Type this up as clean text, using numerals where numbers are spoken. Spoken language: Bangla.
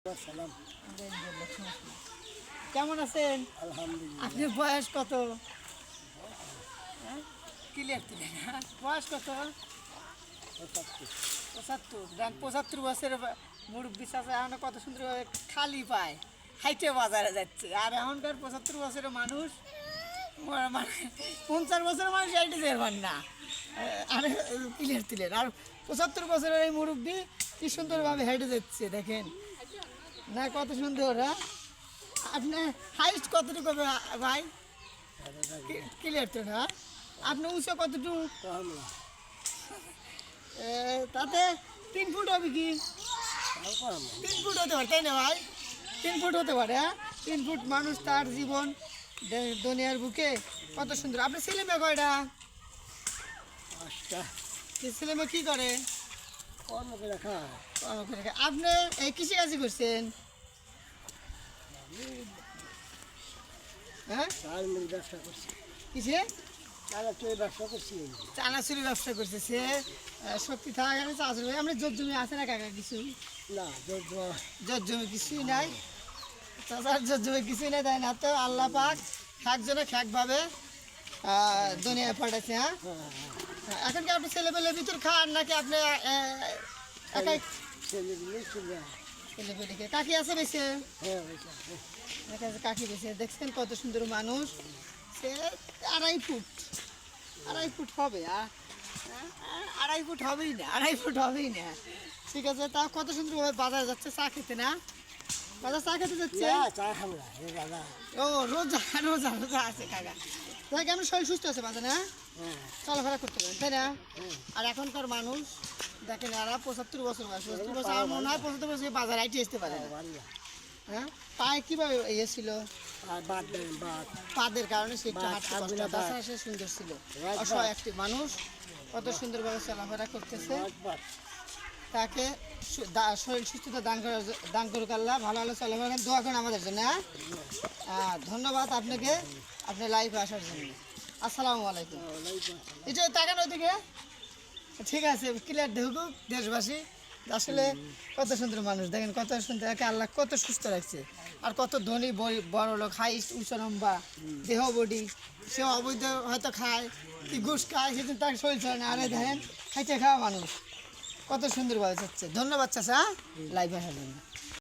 সালাম। কেমন আছেন? আলহামদুলিল্লাহ। আপনার বয়স কত? ক্লিয়ার তুলেন। বয়স কত? ৭৫। ৭৫। দেন ৭৫ বছরের মুরব্বী চাচা এখন কত সুন্দর খালি পায় হাইটে বাজারে যাচ্ছে, আর এখনকার ৭৫ বছরের মানুষ ৫০ বছরের মানুষ হাইটে যাবেন না। আর ক্লিয়ার তুলেন। আর ৭৫ বছরের এই মুরব্বী কি সুন্দরভাবে হেঁটে যাচ্ছে দেখেন না, কত সুন্দর। হ্যাঁ, আপনার হাইট কতটুকু হবে ভাই? ক্লিয়ার তো না। আপনার উঁচু কতটুকু? তাতে ৩ ফুট হবে কি? ৩ ফুট হতে পারে, তাই না ভাই? 3 ফুট হতে পারে। হ্যাঁ, 3 ফুট মানুষ, তার জীবন দুনিয়ার বুকে কত সুন্দর। আপনার ছেলে মেয়ে কয়টা? ৫টা। ছেলে মেয়ে কী করে? কর্ম করে খায়। আপনি এই কৃষিকাজই করছেন? হ্যাঁ, চাল মুড়ি ব্যবসা করছি। কিসে? চানাচুরি ব্যবসা করছি। চানাচুরি ব্যবসা করছে সে। সত্যি থাকা গেলে চাষের ভাই আমরা জোর জমি আছে না কাকা? কিছু না, জোর জমি কিছুই নাই, চাষার জোর জমি কিছুই নাই, তাই না? তো আল্লাহ পাক একজনে একভাবে দুনিয়ায় পাঠাচ্ছে। হ্যাঁ, এখন কি আপনি ছেলেপেলের ভিতর খান নাকি আপনি একাই? ছেলেগুলো চলে ছেলেপেলেকে কাকি আছে বেশি? কাকি বেশি। দেখছেন কত সুন্দর মানুষ। সে 2.5 ফুট হবে। আড়াই ফুট হবেই না, 2.5 ফুট হবেই না। ঠিক আছে, তা কত সুন্দরভাবে বাজার যাচ্ছে চা খেতে। না, বাজার চা খেতে যাচ্ছে। চা খাবো না। ও রোজা রোজা রোজা আছে কাকা। তাই কেমন শরীর সুস্থ আছে বাজার? না, চলাফেরা করতে পারেন, তাই না? আর এখনকার মানুষ দেখেন, এরা ৭৫ বছর বয়স, ৭৫ বছর আমার মনে হয় ৭৫ বছর বাজার আইটি আসতে পারে না। হ্যাঁ, পায়ে কীভাবে ইয়ে ছিল? পাদের কারণে সে একটু হাঁটতে কষ্ট হয়, তাছাড়া সে সুন্দর ছিল। অসহায় একটি মানুষ কত সুন্দরভাবে চলাফেরা করতেছে। তাকে শরীর সুস্থতা দান করুক আল্লাহ, ভালো ভালো চলাফেরা দোয়া করেন আমাদের জন্য। হ্যাঁ, ধন্যবাদ আপনাকে আপনার লাইফে আসার জন্য। আসসালামু আলাইকুম। এটা তাকান ওইদিকে। ঠিক আছে, ক্লিয়ার দেখুক দেশবাসী। আসলে কত সুন্দর মানুষ দেখেন, কত সুন্দর। একে আল্লাহ কত সুস্থ রাখছে। আর কত ধনী বড় লোক, হাই উঁচু লম্বা দেহ বডি, সে অবৈধ হয়তো খায় কি ঘুষ খায়, সেদিন তার শরীর চলে না। আরে দেখেন খাইতে খাওয়া মানুষ কত সুন্দরভাবে যাচ্ছে। ধন্যবাদ চাচা লাইভ আসার জন্য।